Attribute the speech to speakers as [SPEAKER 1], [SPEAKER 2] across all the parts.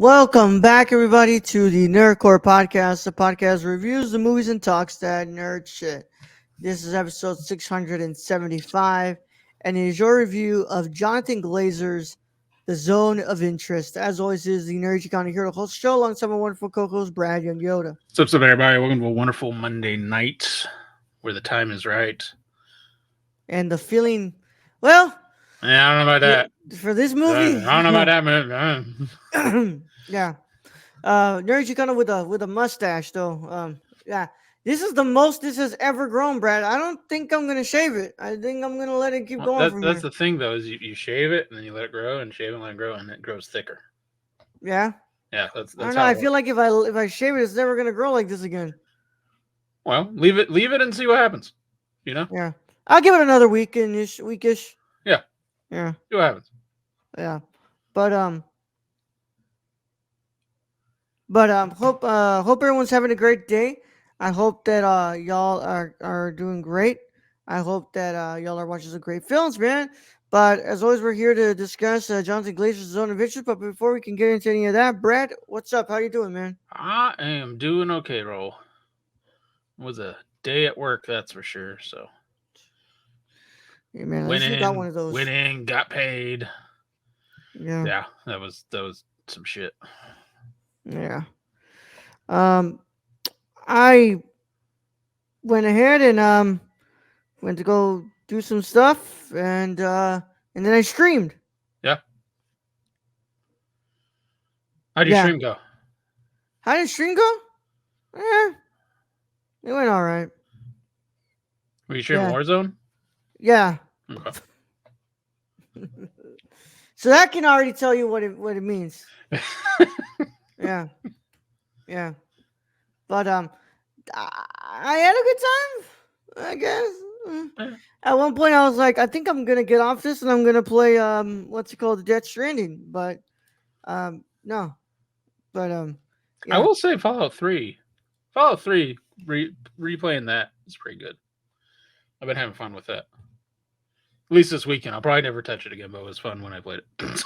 [SPEAKER 1] Welcome back, everybody, to the Nerdcore Podcast. The podcast reviews the movies and talks that nerd shit. This is episode 675, and it is your review of Jonathan Glazer's The Zone of Interest. As always, it is the Nerd Economy Hero host show alongside my wonderful co-host, Brad Young Yoda.
[SPEAKER 2] What's up, everybody? Welcome to a wonderful Monday night where the time is right.
[SPEAKER 1] And the feeling, well,
[SPEAKER 2] Yeah, I don't know about that.
[SPEAKER 1] for this movie,
[SPEAKER 2] I don't know about that movie.
[SPEAKER 1] yeah. Nerd Economy with a mustache, though. Yeah. This is the most this has ever grown, Brad. I don't think I'm gonna shave it. I think I'm gonna let it keep going from
[SPEAKER 2] That's
[SPEAKER 1] here.
[SPEAKER 2] the thing, though, is you shave it and then you let it grow and shave it and let it grow and it grows thicker.
[SPEAKER 1] Yeah.
[SPEAKER 2] Yeah, that's
[SPEAKER 1] I don't know.
[SPEAKER 2] how
[SPEAKER 1] I
[SPEAKER 2] it
[SPEAKER 1] feel
[SPEAKER 2] works.
[SPEAKER 1] like if I shave it, it's never gonna grow like this again.
[SPEAKER 2] Well, leave it and see what happens. You know?
[SPEAKER 1] Yeah. I'll give it another weekish.
[SPEAKER 2] Yeah.
[SPEAKER 1] Yeah.
[SPEAKER 2] See what happens.
[SPEAKER 1] Yeah. But hope everyone's having a great day. I hope that y'all are doing great. I hope that y'all are watching some great films, man. But as always, we're here to discuss Jonathan Glazer's Zone of Interest. But before we can get into any of that, Brad, what's up? How you doing, man?
[SPEAKER 2] I am doing okay, Roll. It was a day at work, that's for sure. So
[SPEAKER 1] Yeah, man. At least you got one of those.
[SPEAKER 2] winning, got paid.
[SPEAKER 1] Yeah.
[SPEAKER 2] Yeah, that was some shit.
[SPEAKER 1] Yeah. I went ahead and went to go do some stuff and then I streamed.
[SPEAKER 2] Yeah. How'd your stream go?
[SPEAKER 1] How did stream go? It went all right.
[SPEAKER 2] Were you streaming Warzone?
[SPEAKER 1] Yeah.
[SPEAKER 2] Okay.
[SPEAKER 1] So that can already tell you what it means. Yeah. Yeah. But I had a good time, I guess. At one point I was like, I think I'm gonna get off this and I'm gonna play what's it called, Death Stranding. But no. But
[SPEAKER 2] I will say Fallout 3. Fallout 3 replaying that is pretty good. I've been having fun with that. At least this weekend. I'll probably never touch it again, but it was fun when I played
[SPEAKER 1] it.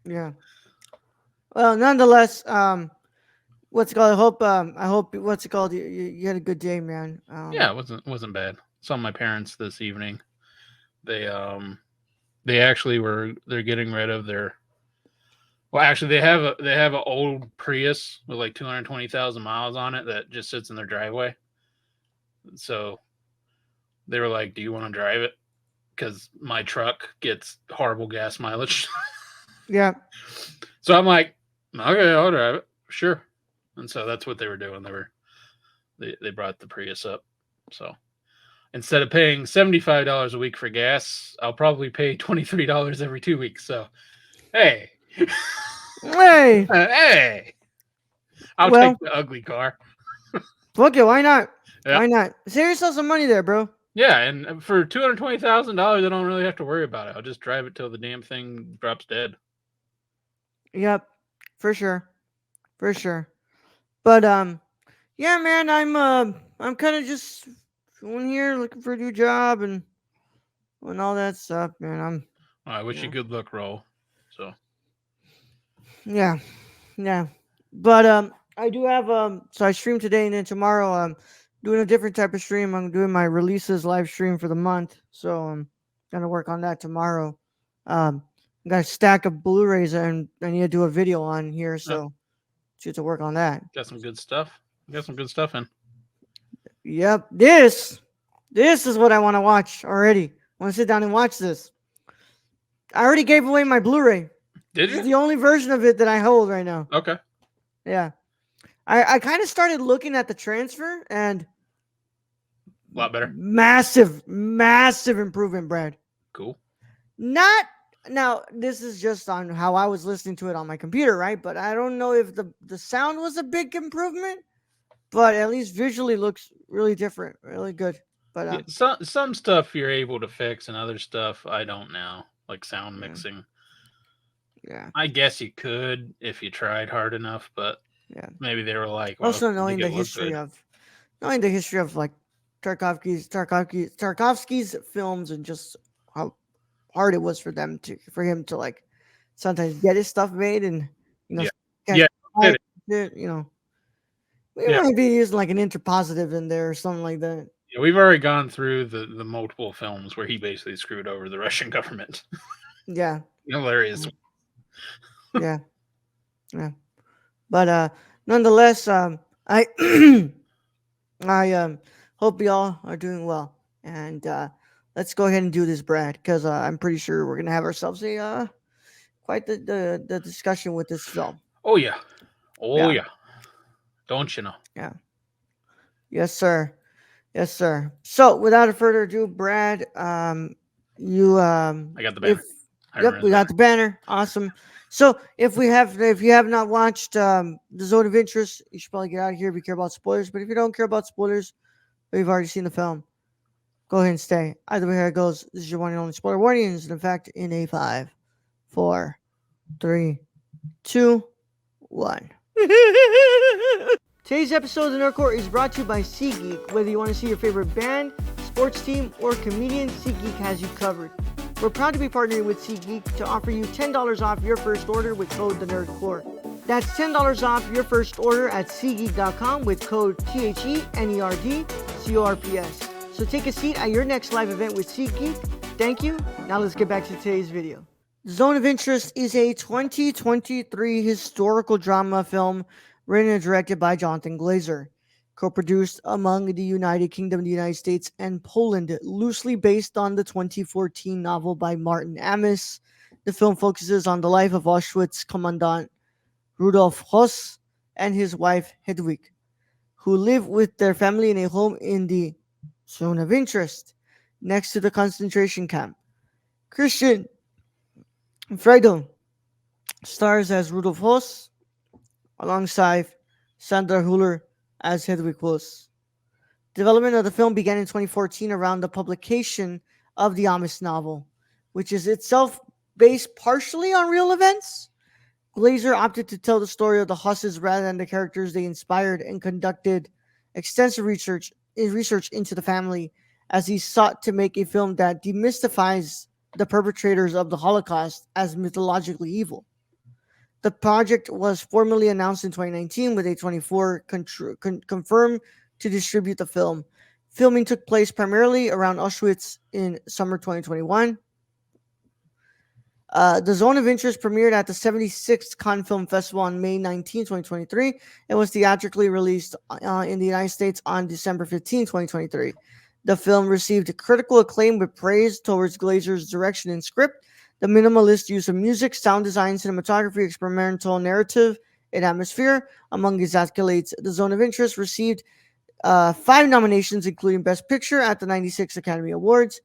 [SPEAKER 1] Yeah. Well, nonetheless, what's it called? I hope what's it called? You had a good day, man.
[SPEAKER 2] Yeah, it wasn't bad. Saw my parents this evening. They actually they're getting rid of their. Well, actually, they have an old Prius with like 220,000 miles on it that just sits in their driveway. So they were like, "Do you want to drive it?" Because my truck gets horrible gas mileage.
[SPEAKER 1] Yeah.
[SPEAKER 2] So I'm like, "Okay, I'll drive it, sure." And so that's what they were doing. They brought the Prius up. So instead of paying $75 a week for gas, I'll probably pay $23 every 2 weeks. So, hey.
[SPEAKER 1] Hey.
[SPEAKER 2] Hey. I'll take the ugly car.
[SPEAKER 1] Fuck it, why not?
[SPEAKER 2] Yeah.
[SPEAKER 1] Why not? Save yourself some money there, bro.
[SPEAKER 2] Yeah, and for $220,000, I don't really have to worry about it. I'll just drive it till the damn thing drops dead.
[SPEAKER 1] Yep, for sure. But yeah, man, I'm kind of just going here looking for a new job and all that stuff, man.
[SPEAKER 2] I wish you good luck, Roll. So
[SPEAKER 1] yeah. But I do have so I stream today and then tomorrow I'm doing a different type of stream. I'm doing my releases live stream for the month, so I'm gonna work on that tomorrow. I got a stack of Blu-rays and I need to do a video on here, so to work on that.
[SPEAKER 2] Got some good stuff. In.
[SPEAKER 1] Yep, this is what I want to watch already. I want to sit down and watch this. I already gave away my Blu-ray.
[SPEAKER 2] Did you?
[SPEAKER 1] It's the only version of it that I hold right now.
[SPEAKER 2] Okay.
[SPEAKER 1] Yeah. I kind of started looking at the transfer and
[SPEAKER 2] a lot better.
[SPEAKER 1] Massive improvement, Brad.
[SPEAKER 2] Cool.
[SPEAKER 1] Not now, this is just on how I was listening to it on my computer, right? But I don't know if the sound was a big improvement, but at least visually looks really different, really good. But
[SPEAKER 2] some stuff you're able to fix and other stuff I don't know, like sound mixing.
[SPEAKER 1] Yeah.
[SPEAKER 2] I guess you could if you tried hard enough, but
[SPEAKER 1] yeah,
[SPEAKER 2] maybe they were like, well,
[SPEAKER 1] also knowing the history of like Tarkovsky's films and just how hard it was for him to like sometimes get his stuff made and you know
[SPEAKER 2] Yeah.
[SPEAKER 1] catch
[SPEAKER 2] Yeah. It,
[SPEAKER 1] it, you know. We
[SPEAKER 2] yeah.
[SPEAKER 1] might be using like an interpositive in there or something like that.
[SPEAKER 2] Yeah. We've already gone through the multiple films where he basically screwed over the Russian government.
[SPEAKER 1] Yeah,
[SPEAKER 2] Hilarious.
[SPEAKER 1] mm, yeah, yeah. But nonetheless, I I hope you all are doing well, and let's go ahead and do this, Brad, because I'm pretty sure we're gonna have ourselves a quite the discussion with this film.
[SPEAKER 2] Oh yeah. Oh
[SPEAKER 1] Yeah,
[SPEAKER 2] yeah. Don't you know?
[SPEAKER 1] yeah, yes, sir. Yes, sir. So, without further ado, Brad, you
[SPEAKER 2] I got the
[SPEAKER 1] if
[SPEAKER 2] banner. I
[SPEAKER 1] yep,
[SPEAKER 2] remember
[SPEAKER 1] we
[SPEAKER 2] the
[SPEAKER 1] got
[SPEAKER 2] banner.
[SPEAKER 1] the banner. Awesome. So, if you have not watched the Zone of Interest, you should probably get out of here if you care about spoilers. But if you don't care about spoilers, or you've already seen the film, go ahead and stay. Either way, here it goes. This is your one and only spoiler warnings. And in fact, in a five, four, three, two, one. Today's episode of the Nerd Court is brought to you by SeatGeek. Whether you want to see your favorite band, sports team, or comedian, SeatGeek has you covered. We're proud to be partnering with SeatGeek to offer you $10 off your first order with code TheNerdCore. That's $10 off your first order at SeatGeek.com with code THENERDCORPS. So take a seat at your next live event with SeatGeek. Thank you. Now let's get back to today's video. Zone of Interest is a 2023 historical drama film written and directed by Jonathan Glazer, co-produced among the United Kingdom, the United States, and Poland, loosely based on the 2014 novel by Martin Amis. The film focuses on the life of Auschwitz Commandant Rudolf Hoss and his wife Hedwig, who live with their family in a home in the Zone of Interest, next to the concentration camp. Christian Freidel stars as Rudolf Hoss, alongside Sandra Hüller as Hedwig Voss. Development of the film began in 2014 around the publication of the Amos novel, which is itself based partially on real events. Glazer opted to tell the story of the Husses rather than the characters they inspired and conducted extensive research into the family as he sought to make a film that demystifies the perpetrators of the Holocaust as mythologically evil. The project was formally announced in 2019 with A24 confirmed to distribute the film. Filming took place primarily around Auschwitz in summer 2021. The Zone of Interest premiered at the 76th Cannes Film Festival on May 19, 2023, and was theatrically released in the United States on December 15, 2023. The film received critical acclaim with praise towards Glazer's direction and script, the minimalist use of music, sound design, cinematography, experimental narrative, and atmosphere. Among his accolades, The Zone of Interest received 5 nominations, including Best Picture at the 96 Academy Awards,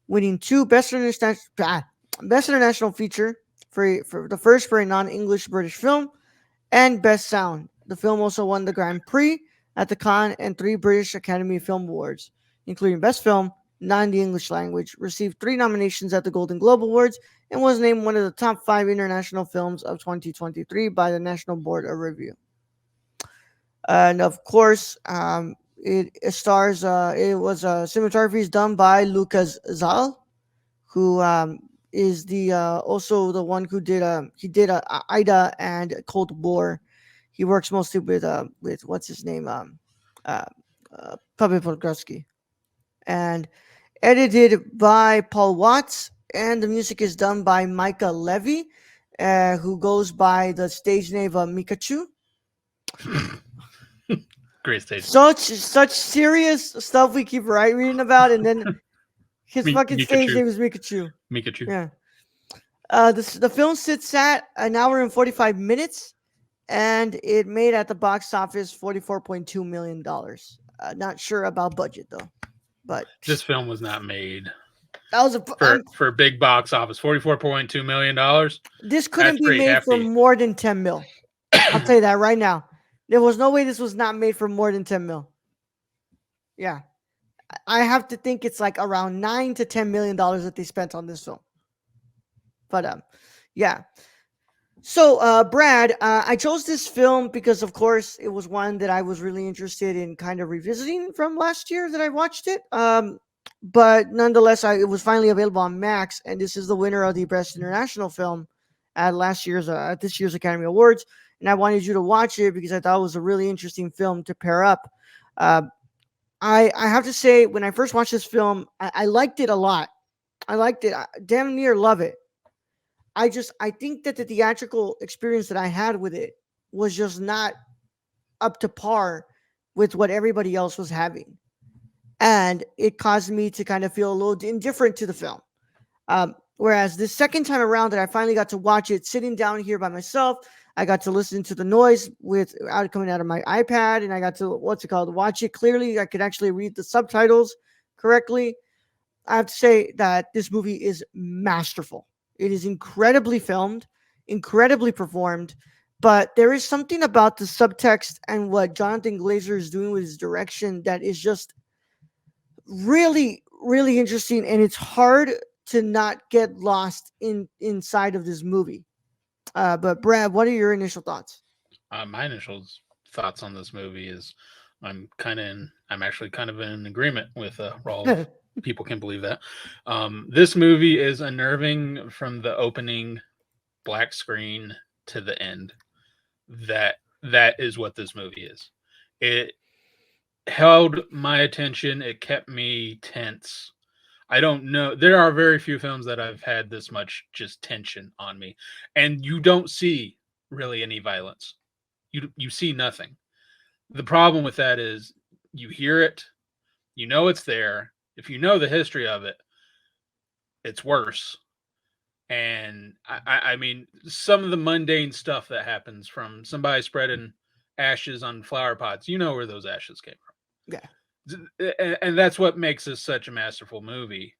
[SPEAKER 1] winning 2 Best International Feature for the first for a non-English British film, and Best Sound. The film also won the Grand Prix at the Cannes and 3 British Academy Film Awards, including Best Film, not in the English language, received 3 nominations at the Golden Globe Awards, and was named one of the top 5 international films of 2023 by the National Board of Review. And of course, it stars. Cinematography is done by Lucas Zal, who is the also the one who did Ida and Cold War. He works mostly with what's his name uh, Pavel Podgorski, and edited by Paul Watts, and the music is done by Micah Levy, who goes by the stage name of Mikachu.
[SPEAKER 2] Great stage.
[SPEAKER 1] Such serious stuff we keep reading about, and then his fucking stage
[SPEAKER 2] Mikachu.
[SPEAKER 1] name is Mikachu.
[SPEAKER 2] Mikachu.
[SPEAKER 1] Yeah. The film sits at an hour and 45 minutes, and it made at the box office $44.2 million. Not sure about budget though, but
[SPEAKER 2] This film was not made
[SPEAKER 1] that was
[SPEAKER 2] for a big box office. $44.2 million.
[SPEAKER 1] this couldn't
[SPEAKER 2] That's
[SPEAKER 1] be
[SPEAKER 2] pretty
[SPEAKER 1] made for
[SPEAKER 2] hefty.
[SPEAKER 1] more than 10 mil. I'll tell you that right now. There was no way this was not made for more than 10 mil. Yeah. I have to think it's like around $9 to $10 million that they spent on this film. But yeah. So Brad, I chose this film because of course it was one that I was really interested in kind of revisiting from last year that I watched it. But nonetheless, it was finally available on Max, and this is the winner of the Best International Film at this year's Academy Awards, and I wanted you to watch it because I thought it was a really interesting film to pair up. Uh, I have to say, when I first watched this film, I liked it a lot. I liked it. I damn near love it. I think that the theatrical experience that I had with it was just not up to par with what everybody else was having, and it caused me to kind of feel a little indifferent to the film. Whereas the second time around that I finally got to watch it sitting down here by myself, I got to listen to the noise with out coming out of my iPad, and I got to what's it called watch it clearly. I could actually read the subtitles correctly. I have to say that this movie is masterful. It is incredibly filmed, incredibly performed, but there is something about the subtext and what Jonathan Glazer is doing with his direction that is just really, really interesting, and it's hard to not get lost inside of this movie. But Brad, what are your initial thoughts?
[SPEAKER 2] My initial thoughts on this movie is I'm actually kind of in agreement with Rolf. People can believe that. This movie is unnerving from the opening black screen to the end. That is what this movie is. It held my attention. It kept me tense. I don't know. There are very few films that I've had this much just tension on me, and you don't see really any violence. You see nothing. The problem with that is you hear it, you know it's there. If you know the history of it, it's worse. And I mean, some of the mundane stuff that happens from somebody spreading ashes on flower pots, you know where those ashes came
[SPEAKER 1] Yeah.
[SPEAKER 2] from. And that's what makes this such a masterful movie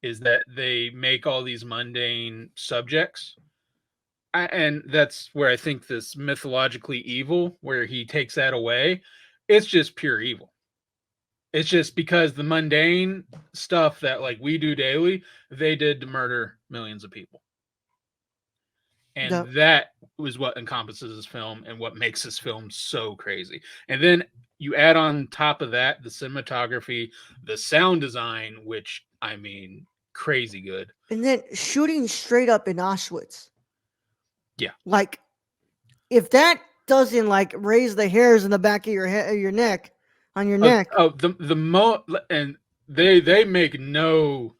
[SPEAKER 2] is that they make all these mundane subjects. And that's where I think this mythologically evil, where he takes that away, it's just pure evil. It's just because the mundane stuff that like we do daily, they did to murder millions of people. And
[SPEAKER 1] The
[SPEAKER 2] that was what encompasses this film and what makes this film so crazy. And then you add on top of that the cinematography, the sound design, which I mean, crazy good.
[SPEAKER 1] and then shooting straight up in Auschwitz.
[SPEAKER 2] Yeah.
[SPEAKER 1] Like if that doesn't like raise the hairs in the back of your head, your neck, on your neck.
[SPEAKER 2] And they make no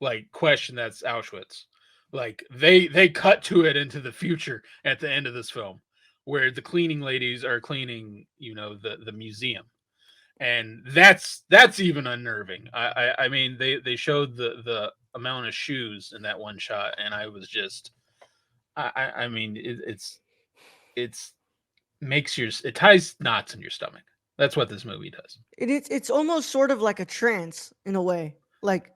[SPEAKER 2] like question that's Auschwitz. Like they cut to it into the future at the end of this film, where the cleaning ladies are cleaning, the museum, and that's even unnerving. I mean they showed the amount of shoes in that one shot, and I was just I mean it's it ties knots in your stomach. That's what this movie does.
[SPEAKER 1] It's almost sort of like a trance in a way. Like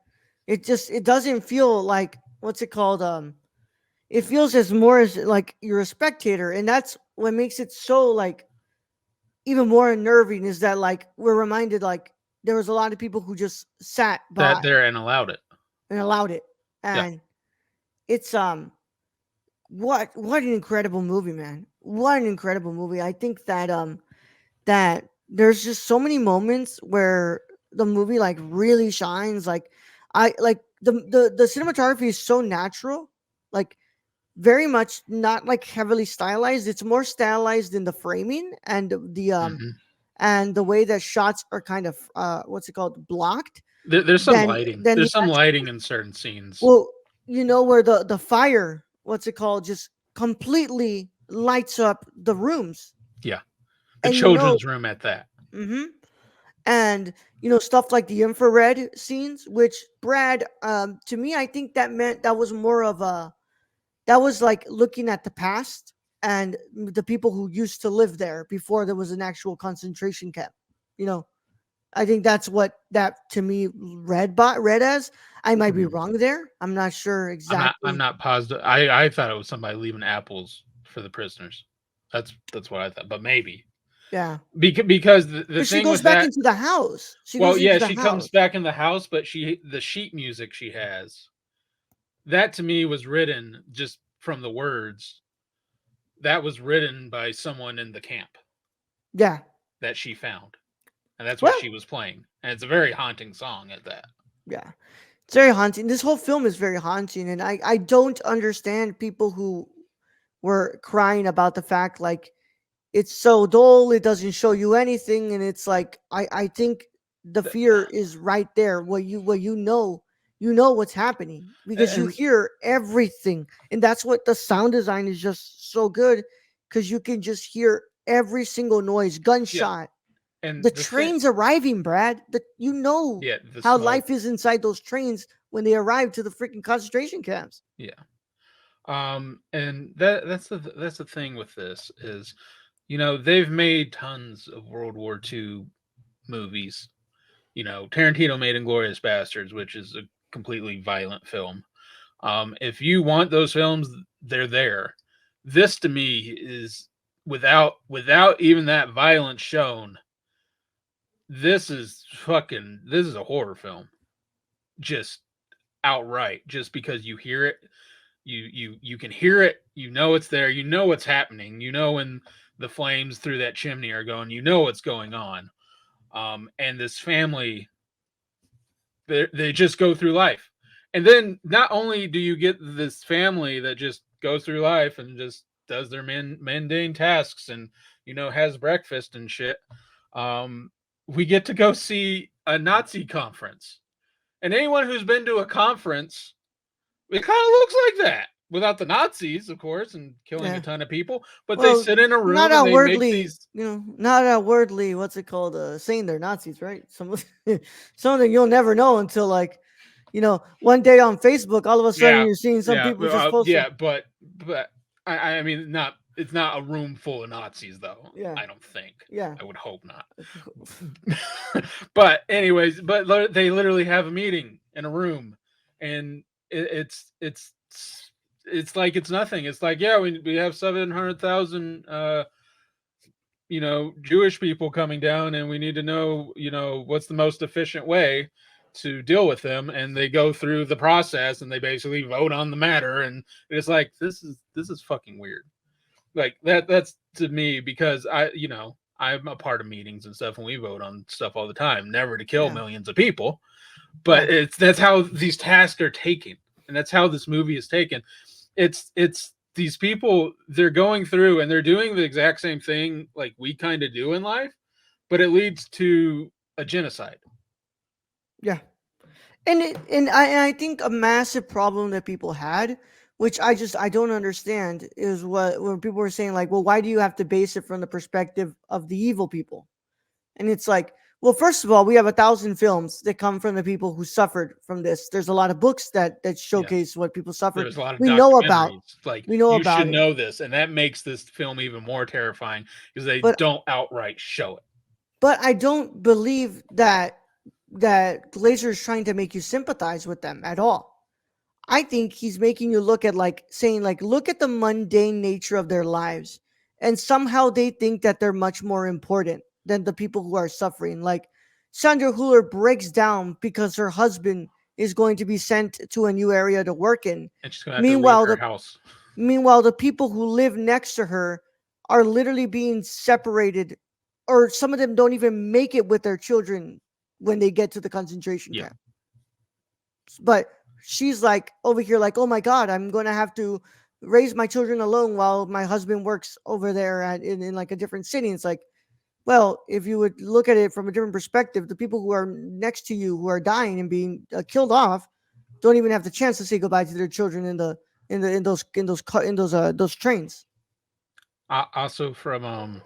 [SPEAKER 1] it doesn't feel like what's it called? It feels as more as like you're a spectator, and that's what makes it so like even more unnerving is that like we're reminded like there was a lot of people who just sat
[SPEAKER 2] That
[SPEAKER 1] by
[SPEAKER 2] there and allowed it.
[SPEAKER 1] and allowed it.
[SPEAKER 2] Yeah.
[SPEAKER 1] And it's what an incredible movie, man. What an incredible movie. I think that there's just so many moments where the movie like really shines. Like I like the cinematography is so natural, like very much not like heavily stylized. It's more stylized in the framing
[SPEAKER 2] Hmm.
[SPEAKER 1] and the way that shots are kind of what's it called blocked
[SPEAKER 2] There's some
[SPEAKER 1] than
[SPEAKER 2] lighting.
[SPEAKER 1] than the
[SPEAKER 2] There's some
[SPEAKER 1] actual
[SPEAKER 2] lighting in certain scenes.
[SPEAKER 1] well, you know where the fire what's it called just completely lights up the rooms,
[SPEAKER 2] Yeah. The
[SPEAKER 1] and you know.
[SPEAKER 2] children's room at that.
[SPEAKER 1] Mhm. And stuff like the infrared scenes, which Brad, to me I think that meant that was more of a that was like looking at the past and the people who used to live there before there was an actual concentration camp. you know I think that's what that to me read as. I might be
[SPEAKER 2] Mhm.
[SPEAKER 1] wrong there. I'm not sure
[SPEAKER 2] I'm
[SPEAKER 1] exactly.
[SPEAKER 2] not positive. I thought it was somebody leaving apples for the prisoners. That's what I thought, but maybe
[SPEAKER 1] Yeah,
[SPEAKER 2] because the
[SPEAKER 1] because she
[SPEAKER 2] thing
[SPEAKER 1] goes
[SPEAKER 2] with
[SPEAKER 1] back
[SPEAKER 2] that,
[SPEAKER 1] into the house. She
[SPEAKER 2] well,
[SPEAKER 1] goes into
[SPEAKER 2] yeah,
[SPEAKER 1] the
[SPEAKER 2] she comes
[SPEAKER 1] house.
[SPEAKER 2] back in the house, but the sheet music she has, that to me was written just from the words. That was written by someone in the camp
[SPEAKER 1] Yeah.
[SPEAKER 2] that she found, and that's what
[SPEAKER 1] Well,
[SPEAKER 2] she was playing. And it's a very haunting song at that.
[SPEAKER 1] yeah. It's very haunting. This whole film is very haunting, and I don't understand people who. were crying about the fact like it's so dull, it doesn't show you anything, and it's like I think the
[SPEAKER 2] Th-
[SPEAKER 1] fear is right there where you know what's happening because you
[SPEAKER 2] and
[SPEAKER 1] hear everything, and that's what the sound design is just so good because you can just hear every single noise,
[SPEAKER 2] yeah,
[SPEAKER 1] gunshot,
[SPEAKER 2] and
[SPEAKER 1] the
[SPEAKER 2] the thing,
[SPEAKER 1] trains arriving, Brad. The, you know
[SPEAKER 2] yeah, the
[SPEAKER 1] how
[SPEAKER 2] smoke,
[SPEAKER 1] life is inside those trains when they arrive to the freaking concentration camps.
[SPEAKER 2] yeah. And that's the thing with this is, they've made tons of World War II movies. Tarantino made Inglorious Bastards, which is a completely violent film. If you want those films, they're there. This to me is without even that violence shown. This is a horror film, just outright. Just because you hear it, you can hear it. You know it's there. You know what's happening. You know when the flames through that chimney are going. You know what's going on. And this family, they just go through life. And then not only do you get this family that just goes through life and just does their mundane tasks and has breakfast and shit, um, we get to go see a Nazi conference. And anyone who's been to a conference, it kind of looks like that. Without the Nazis, of course, and killing a
[SPEAKER 1] Yeah.
[SPEAKER 2] ton of people, but they
[SPEAKER 1] Well,
[SPEAKER 2] sit in a
[SPEAKER 1] not
[SPEAKER 2] room and they make
[SPEAKER 1] outwardly,
[SPEAKER 2] these.
[SPEAKER 1] not outwardly. What's it called? Saying they're Nazis, right? Something you'll never know until like, one day on Facebook, all of a sudden
[SPEAKER 2] Yeah,
[SPEAKER 1] you're seeing some people just posting.
[SPEAKER 2] yeah, but I mean, not it's not a room full of Nazis though.
[SPEAKER 1] Yeah,
[SPEAKER 2] I don't think.
[SPEAKER 1] yeah,
[SPEAKER 2] I would hope not. But anyways, they literally have a meeting in a room, and it's like it's nothing. It's like, yeah, we have 700,000 Jewish people coming down, and we need to know, what's the most efficient way to deal with them. And they go through the process, and they basically vote on the matter. And it's like, this is fucking weird. Like that's to me, because I'm a part of meetings and stuff, and we vote on stuff all the time, never to kill
[SPEAKER 1] yeah,
[SPEAKER 2] millions of people.
[SPEAKER 1] yeah,
[SPEAKER 2] But that's how these tasks are taken, and that's how this movie is taken. It's these people, they're going through and they're doing the exact same thing like we kind of do in life, but it leads to a genocide.
[SPEAKER 1] yeah. And I think a massive problem that people had, which I don't understand, is what when people were saying like, well, why do you have to base it from the perspective of the evil people? And it's like, well, first of all, we have 1,000 films that come from the people who suffered from this. There's a lot of books that
[SPEAKER 2] Yeah,
[SPEAKER 1] showcase what people suffered.
[SPEAKER 2] there's a lot of
[SPEAKER 1] We know about,
[SPEAKER 2] documentaries like
[SPEAKER 1] we know
[SPEAKER 2] you
[SPEAKER 1] about
[SPEAKER 2] should
[SPEAKER 1] it.
[SPEAKER 2] know this, and that makes this film even more terrifying because they
[SPEAKER 1] But
[SPEAKER 2] don't outright show it.
[SPEAKER 1] I don't believe that Glazer is trying to make you sympathize with them at all. I think he's making you look at like saying like look at the mundane nature of their lives, and somehow they think that they're much more important than the people who are suffering. Like Sandra Huller breaks down because her husband is going to be sent to a new area to work in.
[SPEAKER 2] And she's gonna have to leave
[SPEAKER 1] Meanwhile
[SPEAKER 2] her
[SPEAKER 1] the
[SPEAKER 2] house.
[SPEAKER 1] meanwhile the people who live next to her are literally being separated, or some of them don't even make it with their children when they get to the concentration
[SPEAKER 2] Yeah,
[SPEAKER 1] camp. But she's like over here like, oh my god, I'm gonna have to raise my children alone while my husband works over there in like a different city. It's like, well, if you would look at it from a different perspective, the people who are next to you who are dying and being killed off don't even have the chance to say goodbye to their children in those trains.
[SPEAKER 2] also from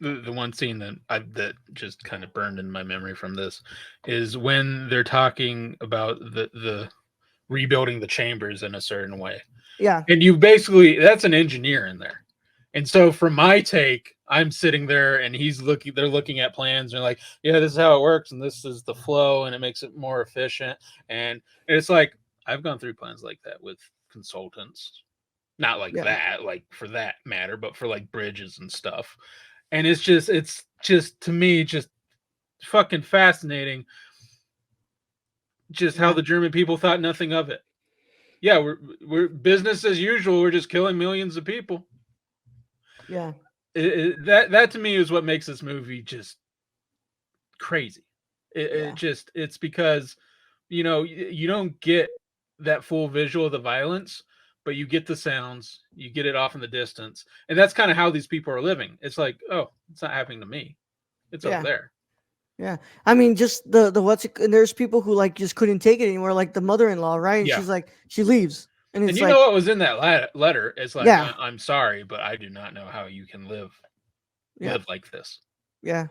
[SPEAKER 2] the one scene that just kind of burned in my memory from this is when they're talking about the rebuilding the chambers in a certain way.
[SPEAKER 1] Yeah,
[SPEAKER 2] And you basically, that's an engineer in there. And so from my take, I'm sitting there and they're looking at plans and they're like, yeah, this is how it works and this is the flow and it makes it more efficient. And it's like, I've gone through plans like that with consultants. Not like
[SPEAKER 1] yeah,
[SPEAKER 2] that, like for that matter, but for like bridges and stuff. And it's just to me just fucking fascinating just how
[SPEAKER 1] yeah,
[SPEAKER 2] the German people thought nothing of it. Yeah, we're business as usual. We're just killing millions of people.
[SPEAKER 1] yeah,
[SPEAKER 2] That to me is what makes this movie just crazy.
[SPEAKER 1] yeah,
[SPEAKER 2] It's because you don't get that full visual of the violence, but you get the sounds, you get it off in the distance, and that's kind of how these people are living. It's like, oh, it's not happening to me. It's over
[SPEAKER 1] Yeah.
[SPEAKER 2] there.
[SPEAKER 1] Yeah. I mean, just the what's it, and there's people who like just couldn't take it anymore, like the mother-in-law, right? And
[SPEAKER 2] Yeah.
[SPEAKER 1] she's like, she leaves, and
[SPEAKER 2] And
[SPEAKER 1] it's
[SPEAKER 2] you know
[SPEAKER 1] like,
[SPEAKER 2] what was in that letter? It's like,
[SPEAKER 1] yeah,
[SPEAKER 2] I'm sorry, but I do not know how you can
[SPEAKER 1] yeah,
[SPEAKER 2] live like this.
[SPEAKER 1] yeah.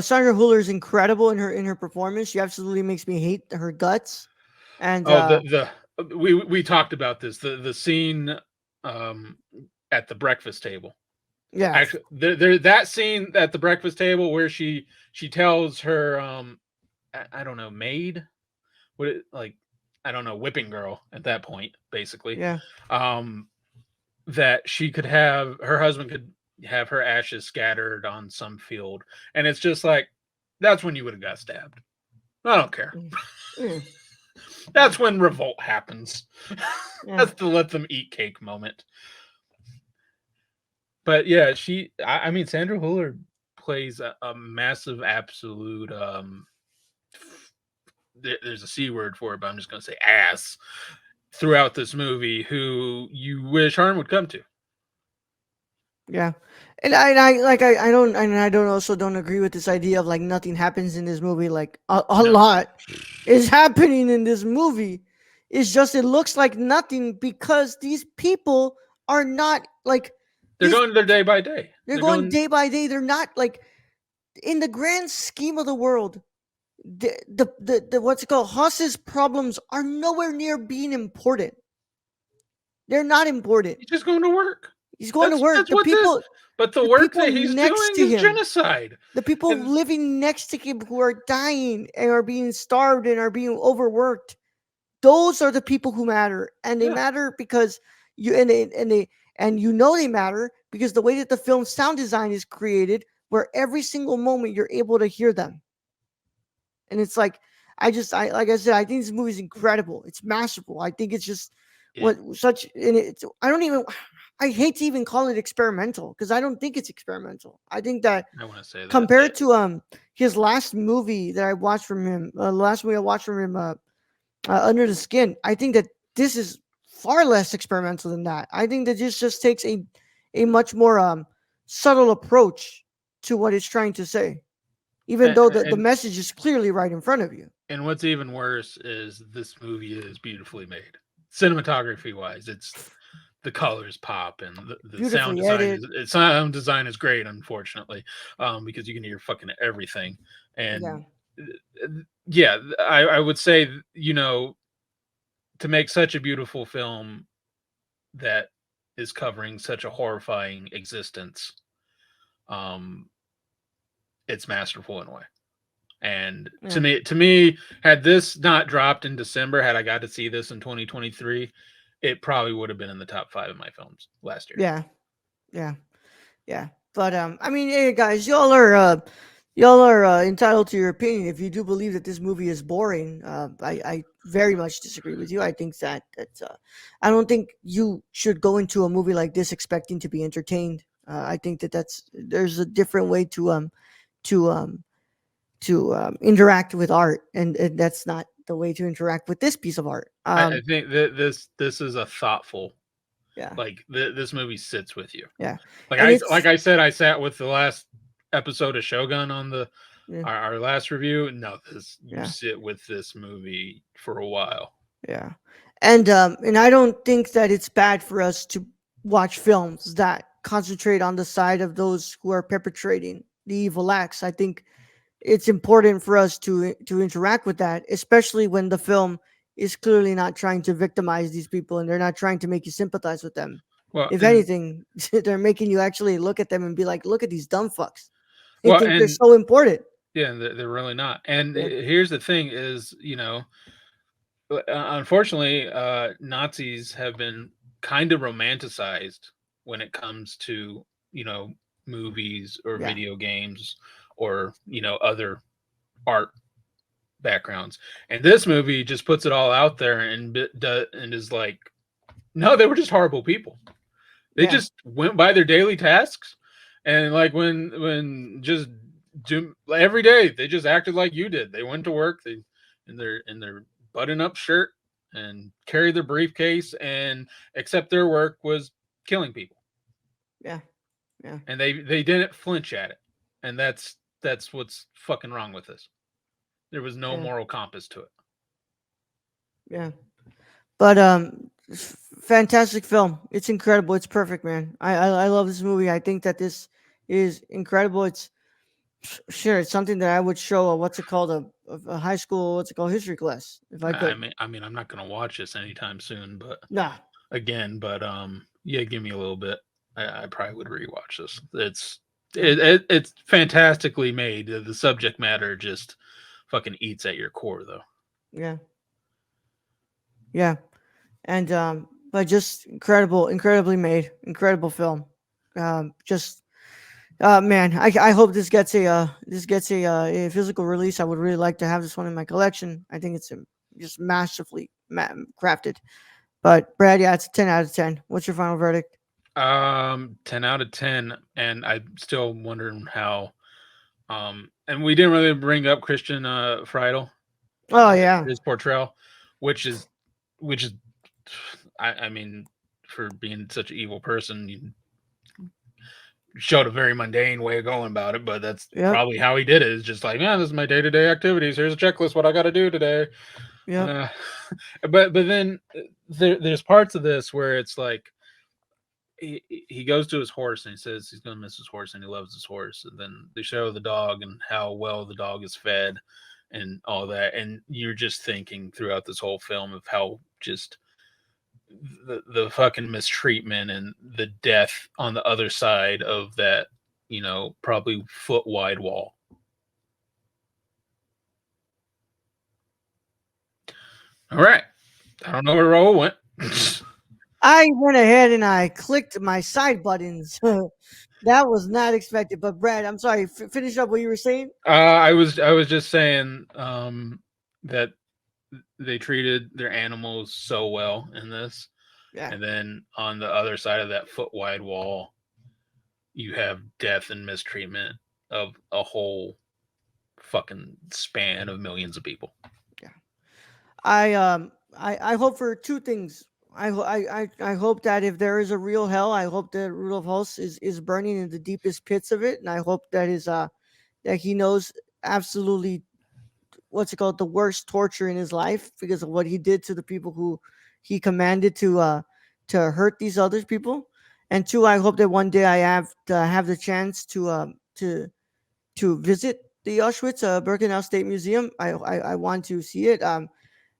[SPEAKER 1] Sandra Hüller is incredible in her performance. She absolutely makes me hate her guts, and
[SPEAKER 2] Oh, we talked about this. The scene um at the breakfast table.
[SPEAKER 1] yeah,
[SPEAKER 2] Actually, there that scene at the breakfast table where she tells her I don't know, maid, what like, I don't know, whipping girl at that point, basically,
[SPEAKER 1] yeah,
[SPEAKER 2] um that she could have her husband could have her ashes scattered on some field, and it's just like, that's when you would have got stabbed. I don't care.
[SPEAKER 1] mm, mm, yeah,
[SPEAKER 2] That's when revolt happens.
[SPEAKER 1] yeah,
[SPEAKER 2] That's the let them eat cake moment. But yeah, I mean, Sandra Huller plays a massive absolute there's a c word for it, but I'm just going to say ass throughout this movie, who you wish harm would come to.
[SPEAKER 1] yeah. And I like I don't also don't agree with this idea of like nothing happens in this movie. Like a
[SPEAKER 2] No,
[SPEAKER 1] lot is happening in this movie. It's just it looks like nothing because these people are not like
[SPEAKER 2] they're
[SPEAKER 1] these.
[SPEAKER 2] going their day by day.
[SPEAKER 1] They're
[SPEAKER 2] They're
[SPEAKER 1] going
[SPEAKER 2] doing.
[SPEAKER 1] day by day. They're not like in the grand scheme of the world. The what's it called? Haas's problems are nowhere near being important. They're not important.
[SPEAKER 2] He's just going to work.
[SPEAKER 1] He's going to work.
[SPEAKER 2] That's what this. But the
[SPEAKER 1] The
[SPEAKER 2] work
[SPEAKER 1] people
[SPEAKER 2] that he's
[SPEAKER 1] next
[SPEAKER 2] doing
[SPEAKER 1] to
[SPEAKER 2] is
[SPEAKER 1] him,
[SPEAKER 2] genocide.
[SPEAKER 1] the people
[SPEAKER 2] And
[SPEAKER 1] living next to him who are dying and are being starved and are being overworked, those are the people who matter, and they
[SPEAKER 2] yeah,
[SPEAKER 1] matter because you and you know they matter because the way that the film sound design is created, where every single moment you're able to hear them, and it's like I like I said, I think this movie is incredible. It's masterful. I think it's just
[SPEAKER 2] it,
[SPEAKER 1] what such and it's I don't even I hate to even call it experimental because I don't think it's experimental. I think that
[SPEAKER 2] I want to say that.
[SPEAKER 1] compared to his last movie that I watched from him, last movie I watched from him, Under the Skin, I think that this is far less experimental than that. I think that this just takes a much more subtle approach to what it's trying to say, even
[SPEAKER 2] And,
[SPEAKER 1] though the
[SPEAKER 2] and
[SPEAKER 1] message is clearly right in front of you.
[SPEAKER 2] and what's even worse is this movie is beautifully made, cinematography wise. It's the colors pop, and the
[SPEAKER 1] Beautifully edited.
[SPEAKER 2] sound design is great. Unfortunately, because you can hear fucking everything.
[SPEAKER 1] Yeah.
[SPEAKER 2] And yeah, I would say, to make such a beautiful film that is covering such a horrifying existence, um, it's masterful in a way. And
[SPEAKER 1] Yeah.
[SPEAKER 2] to me, had this not dropped in December, had I got to see this in 2023, it probably would have been in the top 5 of my films last year.
[SPEAKER 1] Yeah. Yeah. Yeah. But I mean, hey guys, y'all are entitled to your opinion. If you do believe that this movie is boring, I very much disagree with you. I think that I don't think you should go into a movie like this expecting to be entertained. I think that there's a different way to interact with art, and that's not the way to interact with this piece of art.
[SPEAKER 2] I think that this is a thoughtful,
[SPEAKER 1] Yeah,
[SPEAKER 2] like, this movie sits with you.
[SPEAKER 1] yeah,
[SPEAKER 2] Like
[SPEAKER 1] and
[SPEAKER 2] like
[SPEAKER 1] it's
[SPEAKER 2] I said, I sat with the last episode of Shogun on
[SPEAKER 1] yeah,
[SPEAKER 2] our last review. No, this you
[SPEAKER 1] yeah.
[SPEAKER 2] sit with this movie for a while.
[SPEAKER 1] Yeah. And I don't think that it's bad for us to watch films that concentrate on the side of those who are perpetrating the evil acts. I think it's important for us to interact with that, especially when the film is clearly not trying to victimize these people and they're not trying to make you sympathize with them.
[SPEAKER 2] Well,
[SPEAKER 1] If
[SPEAKER 2] and
[SPEAKER 1] anything, they're making you actually look at them and be like, "Look at these dumb fucks. They
[SPEAKER 2] well,
[SPEAKER 1] think they're
[SPEAKER 2] and
[SPEAKER 1] so important."
[SPEAKER 2] yeah, they're really not. And
[SPEAKER 1] Yeah.
[SPEAKER 2] here's the thing: is, unfortunately, Nazis have been kind of romanticized when it comes to, movies or
[SPEAKER 1] Yeah.
[SPEAKER 2] video games, or other art backgrounds. And this movie just puts it all out there, and is like, no, they were just horrible people. They
[SPEAKER 1] Yeah.
[SPEAKER 2] just went by their daily tasks, and like, when just every day they just acted like you did. They went to work, they in their button up shirt, and carry their briefcase and accept their work was killing people,
[SPEAKER 1] Yeah. Yeah.
[SPEAKER 2] and they didn't flinch at it, and that's what's fucking wrong with this. There was no
[SPEAKER 1] Yeah.
[SPEAKER 2] moral compass to it.
[SPEAKER 1] Yeah. But fantastic film. It's incredible. It's perfect, man. I love this movie. I think that this is incredible. It's sure it's something that I would show a what's it called a high school what's it called history class if I
[SPEAKER 2] I
[SPEAKER 1] could.
[SPEAKER 2] mean, I mean, I'm not gonna watch this anytime soon, but
[SPEAKER 1] Nah.
[SPEAKER 2] again, but yeah, give me a little bit. I probably would rewatch this.
[SPEAKER 1] Yeah.
[SPEAKER 2] It's fantastically made. The subject matter just fucking eats at your core, though.
[SPEAKER 1] Yeah. Yeah. And but just incredible, incredibly made, incredible film. Just man, I hope this gets a physical release. I would really like to have this one in my collection. I think it's just masterfully crafted. But Brad, yeah, it's a 10 out of 10. What's your final verdict?
[SPEAKER 2] 10 out of 10, and I'm still wondering how. And we didn't really bring up Christian Friedel,
[SPEAKER 1] Oh yeah,
[SPEAKER 2] his portrayal, which is, which is, I mean, for being such an evil person, you showed a very mundane way of going about it, but that's
[SPEAKER 1] yep,
[SPEAKER 2] probably how he did it. It's just like, yeah, this is my day to day activities. Here's a checklist. What I got to do today.
[SPEAKER 1] yep,
[SPEAKER 2] Uh, but then there's parts of this where it's like he goes to his horse and he says he's gonna miss his horse and he loves his horse, and then they show the dog and how well the dog is fed and all that, and you're just thinking throughout this whole film of how just the fucking mistreatment and the death on the other side of that, probably foot wide wall. All right. I don't know where Raul went.
[SPEAKER 1] I went ahead and I clicked my side buttons. That was not expected. But Brad, I'm sorry. Finish up what you were saying.
[SPEAKER 2] I was just saying that they treated their animals so well in this,
[SPEAKER 1] Yeah.
[SPEAKER 2] and then on the other side of that foot wide wall, you have death and mistreatment of a whole fucking span of millions of people.
[SPEAKER 1] Yeah. I hope for two things. I hope that if there is a real hell, I hope that Rudolf Hulse is burning in the deepest pits of it, and I hope that is that he knows absolutely what's it called the worst torture in his life because of what he did to the people who he commanded to hurt these other people. And two, I hope that one day I have the chance to visit the Auschwitz Birkenau State Museum. I want to see it.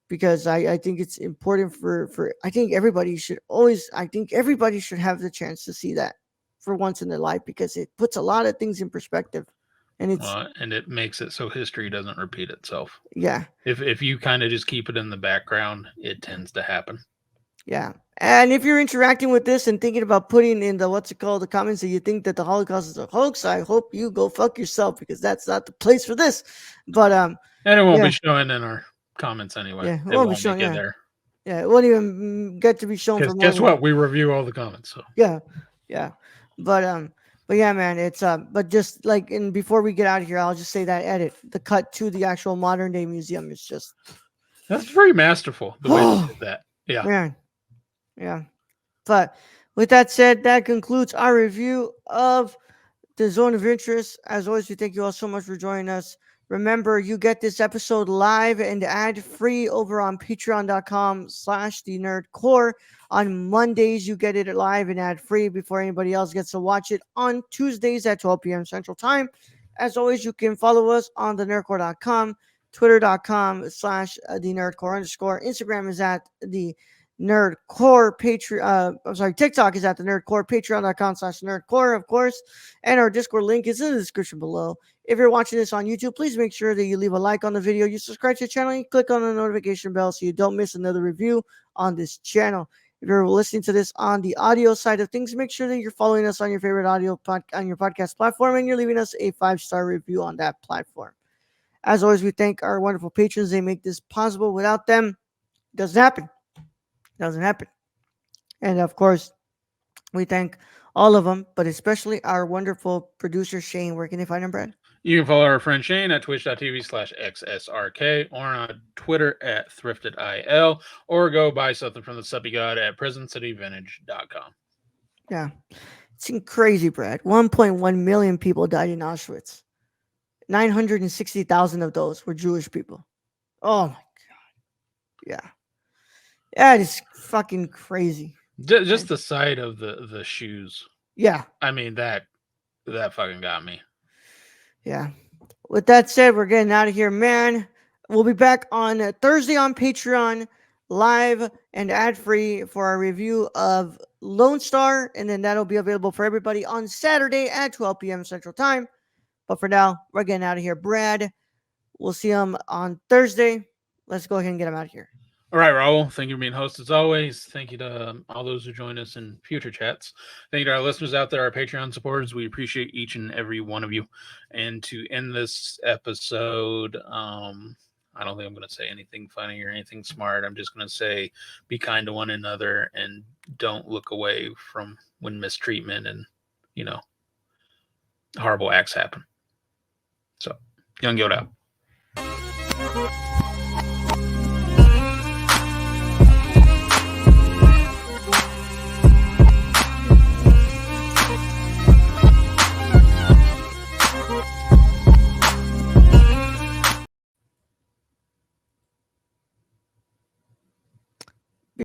[SPEAKER 1] Because I think it's important for I think everybody should always I think everybody should have the chance to see that for once in their life because it puts a lot of things in perspective. And it's
[SPEAKER 2] And it makes it so history doesn't repeat itself.
[SPEAKER 1] yeah,
[SPEAKER 2] If you kind of just keep it in the background, it tends to happen.
[SPEAKER 1] yeah. And if you're interacting with this and thinking about putting in the what's it called the comments that you think that the Holocaust is a hoax, I hope you go fuck yourself because that's not the place for this. But
[SPEAKER 2] And it won't
[SPEAKER 1] yeah,
[SPEAKER 2] be showing in our comments anyway.
[SPEAKER 1] yeah, it
[SPEAKER 2] It
[SPEAKER 1] won't be
[SPEAKER 2] won't
[SPEAKER 1] shown.
[SPEAKER 2] make it
[SPEAKER 1] Yeah,
[SPEAKER 2] there.
[SPEAKER 1] yeah, it won't even get to be shown
[SPEAKER 2] Because
[SPEAKER 1] for more
[SPEAKER 2] guess
[SPEAKER 1] than
[SPEAKER 2] what? We review all the comments. So
[SPEAKER 1] yeah, yeah. But but yeah, man, it's but just like and before we get out of here, I'll just say that edit, the cut to the actual modern day museum is just
[SPEAKER 2] that's very masterful the way they
[SPEAKER 1] oh
[SPEAKER 2] did that. Yeah.
[SPEAKER 1] man, yeah. But with that said, that concludes our review of the Zone of Interest. As always, we thank you all so much for joining us. Remember, you get this episode live and ad free over on patreon.com/slash the nerd core. On Mondays, you get it live and ad free before anybody else gets to watch it on Tuesdays at 12 p.m. Central Time. As always, you can follow us on the nerdcore.com, twitter.com/slash the nerdcore underscore. Instagram is at the nerdcore I'm sorry, TikTok is at the nerdcore, patreon.com/slash nerdcore, of course. And our Discord link is in the description below. If you're watching this on YouTube, please make sure that you leave a like on the video, you subscribe to the channel, and you click on the notification bell so you don't miss another review on this channel. If you're listening to this on the audio side of things, make sure that you're following us on your favorite on your podcast platform and you're leaving us a 5-star review on that platform. As always, we thank our wonderful patrons. They make this possible. Without them, it doesn't happen. It doesn't happen. And of course, we thank all of them, but especially our wonderful producer Shane. Where can they find him, Brad?
[SPEAKER 2] You can follow our friend Shane at twitch.tv/XSRK or on Twitter at thriftedil or go buy something from the Suppy God at PrisonCityVintage.com.
[SPEAKER 1] Yeah. It's crazy, Brad. 1.1 million people died in Auschwitz. 960,000 of those were Jewish people. Oh my God. Yeah. That is fucking crazy.
[SPEAKER 2] Just the sight of the shoes.
[SPEAKER 1] Yeah.
[SPEAKER 2] I mean, that fucking got me.
[SPEAKER 1] Yeah. With that said, we're getting out of here, man. We'll be back on Thursday on Patreon, live and ad free for our review of Lone Star, and then that'll be available for everybody on Saturday at 12 p.m. Central Time. But for now, we're getting out of here. Brad, we'll see him on Thursday. Let's go ahead and get him out of here.
[SPEAKER 2] All right, Raul. Thank you for being host as always. Thank you to all those who join us in future chats. Thank you to our listeners out there, our Patreon supporters. We appreciate each and every one of you. And to end this episode, I don't think I'm going to say anything funny or anything smart. I'm just going to say be kind to one another and don't look away from when mistreatment and, horrible acts happen. So, Young Yoda out.